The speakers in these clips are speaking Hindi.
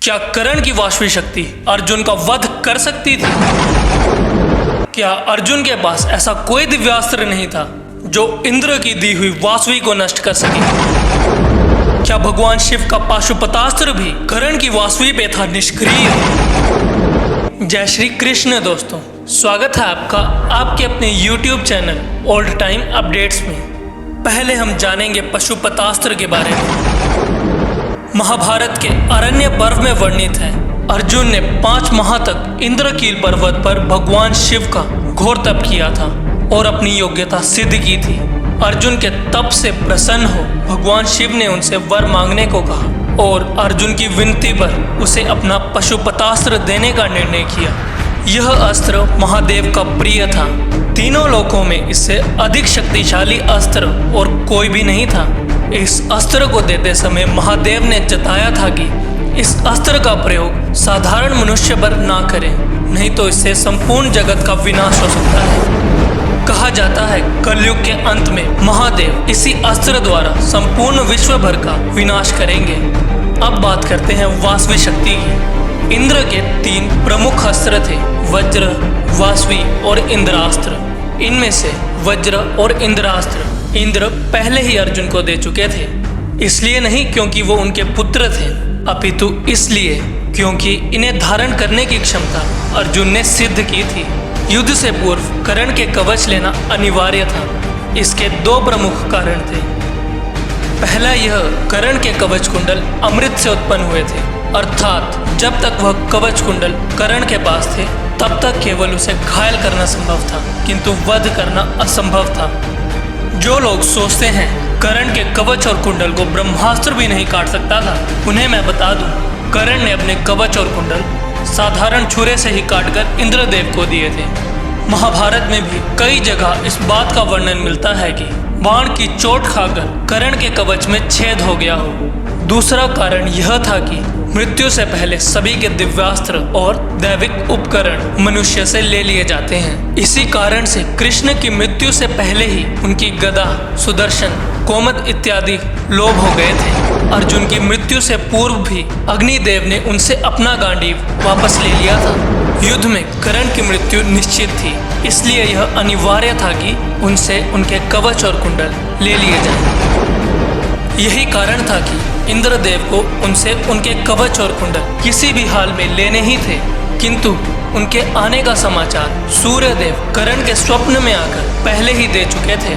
क्या कर्ण की वाष्वी शक्ति अर्जुन का वध कर सकती थी? क्या अर्जुन के पास ऐसा कोई दिव्यास्त्र नहीं था जो इंद्र की दी हुई वाष्वी को नष्ट कर सके? क्या भगवान शिव का पाशुपतास्त्र भी कर्ण की वाष्वी पे था निष्क्रिय? जय श्री कृष्ण दोस्तों, स्वागत है आपका आपके अपने YouTube channel old time updates में। पहले हम जानेंगे पशुपतास्त्र के बारे में। महाभारत के अरण्य पर्व में वर्णित है, अर्जुन ने 5 माह तक इंद्रकील पर्वत पर भगवान शिव का घोर तप किया था और अपनी योग्यता सिद्ध की थी। अर्जुन के तप से प्रसन्न हो भगवान शिव ने उनसे वर मांगने को कहा और अर्जुन की विनती पर उसे अपना पशुपतास्त्र देने का निर्णय किया। यह अस्त्र महादेव का प्रिय था। तीनों लोकों में इससे अधिक शक्तिशाली अस्त्र और कोई भी नहीं था। इस अस्त्र को देते समय महादेव ने जताया था कि इस अस्त्र का प्रयोग साधारण मनुष्य पर ना करें, नहीं तो इससे संपूर्ण जगत का विनाश हो सकता है। कहा जाता है कलयुग के अंत में महादेव इसी अस्त्र द्वारा संपूर्ण विश्व भर का विनाश करेंगे। अब बात करते हैं वाष्वी शक्ति की। इंद्र के 3 प्रमुख अस्त्र थे, वज्र, वाष्वी और इंद्रास्त्र। इनमें से वज्र और इंद्रास्त्र इंद्र पहले ही अर्जुन को दे चुके थे। इसलिए नहीं क्योंकि वो उनके पुत्र थे, अपितु इसलिए क्योंकि इन्हें धारण करने की क्षमता अर्जुन ने सिद्ध की थी। युद्ध से पूर्व कर्ण के कवच लेना अनिवार्य था। इसके 2 प्रमुख कारण थे। पहला, यह कर्ण के कवच कुंडल अमृत से उत्पन्न हुए थे, अर्थात जब तक वह कवच कुंडल कर्ण के पास थे तब तक केवल उसे घायल करना संभव था, किंतु वध करना असंभव था। जो लोग सोचते हैं कर्ण के कवच और कुंडल को ब्रह्मास्त्र भी नहीं काट सकता था, उन्हें मैं बता दूं, कर्ण ने अपने कवच और कुंडल साधारण छुरे से ही काटकर इंद्रदेव को दिए थे। महाभारत में भी कई जगह इस बात का वर्णन मिलता है कि बाण की चोट खाकर कर्ण के कवच में छेद हो गया हो। दूसरा कारण यह था कि मृत्यु से पहले सभी के दिव्यास्त्र और दैविक उपकरण मनुष्य से ले लिए जाते हैं। इसी कारण से कृष्ण की मृत्यु से पहले ही उनकी गदा, सुदर्शन, कोमद इत्यादि लोभ हो गए थे। अर्जुन की मृत्यु से पूर्व भी अग्निदेव ने उनसे अपना गांडीव वापस ले लिया था। युद्ध में कर्ण की मृत्यु निश्चित थी, इसलिए यह अनिवार्य था कि उनसे उनके कवच और कुंडल ले लिए जाएं। यही कारण था कि इंद्रदेव को उनसे उनके कवच और कुंडल किसी भी हाल में लेने ही थे, किंतु उनके आने का समाचार सूर्यदेव कर्ण के स्वप्न में आकर पहले ही दे चुके थे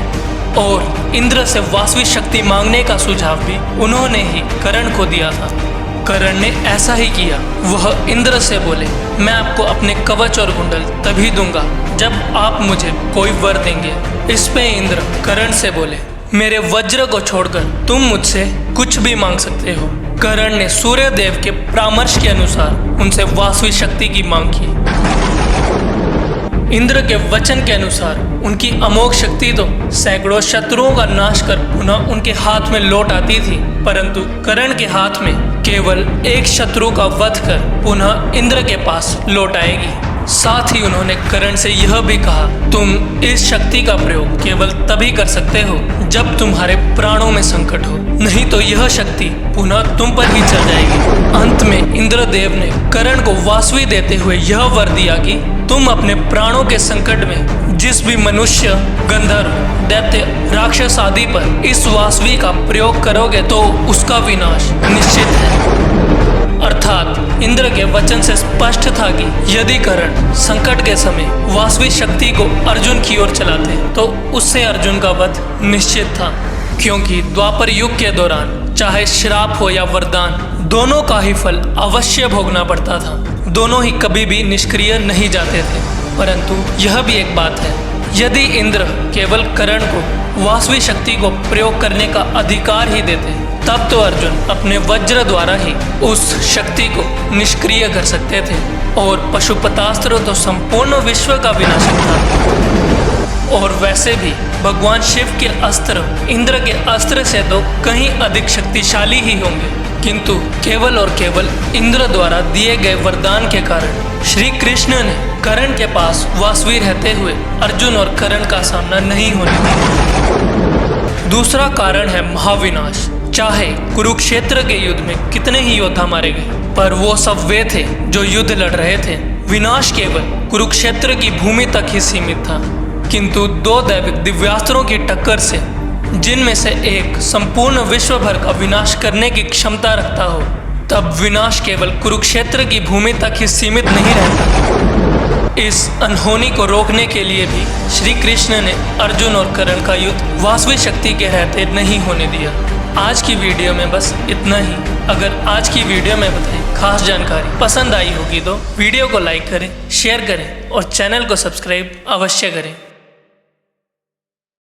और इंद्र से वाष्वी शक्ति मांगने का सुझाव भी उन्होंने ही कर्ण को दिया था। कर्ण ने ऐसा ही किया। वह इंद्र से बोले, मैं आपको अपने कवच और कुंडल तभी दूंगा जब आप मुझे कोई वर देंगे। इस पे इंद्र कर्ण से बोले, मेरे वज्र को छोड़कर तुम मुझसे कुछ भी मांग सकते हो। कर्ण ने सूर्यदेव के परामर्श के अनुसार उनसे वाष्वी शक्ति की मांग की। इंद्र के वचन के अनुसार उनकी अमोघ शक्ति तो सैकड़ों शत्रुओं का नाश कर पुनः उनके हाथ में लौट आती थी, परंतु कर्ण के हाथ में केवल एक शत्रु का वध कर पुनः इंद्र के पास लौट आएगी। साथ ही उन्होंने कर्ण से यह भी कहा, तुम इस शक्ति का प्रयोग केवल तभी कर सकते हो जब तुम्हारे प्राणों में संकट हो, नहीं तो यह शक्ति पुनः तुम पर ही चल जाएगी। अंत में इंद्रदेव ने कर्ण को वाष्वी देते हुए यह वर दिया कि तुम अपने प्राणों के संकट में जिस भी मनुष्य, गंधर्व, दैत्य, राक्षस आदि पर इस वाष्वी का प्रयोग करोगे तो उसका विनाश निश्चित है। अर्थात इंद्र के वचन से स्पष्ट था कि यदि कर्ण संकट के समय वाष्वी शक्ति को अर्जुन की ओर चलाते तो उससे अर्जुन का वध निश्चित था, क्योंकि द्वापर युग के दौरान चाहे श्राप हो या वरदान, दोनों का ही फल अवश्य भोगना पड़ता था। दोनों ही कभी भी निष्क्रिय नहीं जाते थे। परंतु यह भी एक बात है, यदि इंद्र केवल कर्ण को वाष्वी शक्ति को प्रयोग करने का अधिकार ही देते तब तो अर्जुन अपने वज्र द्वारा ही उस शक्ति को निष्क्रिय कर सकते थे और पशुपतास्त्र तो संपूर्ण विश्व का विनाशक था। और वैसे भी भगवान शिव के अस्त्र इंद्र के अस्त्र से तो कहीं अधिक शक्तिशाली ही होंगे, किंतु केवल और केवल इंद्र द्वारा दिए गए वरदान के कारण श्री कृष्ण ने कर्ण के पास वाष्वी रहते हुए अर्जुन और कर्ण का सामना नहीं होने दिया। दूसरा कारण है महाविनाश। चाहे कुरुक्षेत्र के युद्ध में कितने ही योद्धा मारे गए, पर वो सब वे थे जो युद्ध लड़ रहे थे। विनाश केवल कुरुक्षेत्र की भूमि तक ही सीमित था, किंतु दो दैविक दिव्यास्त्रों की टक्कर से, जिनमें से एक संपूर्ण विश्व भर का विनाश करने की क्षमता रखता हो, तब विनाश केवल कुरुक्षेत्र की भूमि तक ही सीमित नहीं रहता। इस अनहोनी को रोकने के लिए भी श्री कृष्ण ने अर्जुन और कर्ण का युद्ध वासवी शक्ति के रहते नहीं होने दिया। आज की वीडियो में बस इतना ही। अगर आज की वीडियो में बताई खास जानकारी पसंद आई होगी तो वीडियो को लाइक करें, शेयर करें और चैनल को सब्सक्राइब अवश्य करें।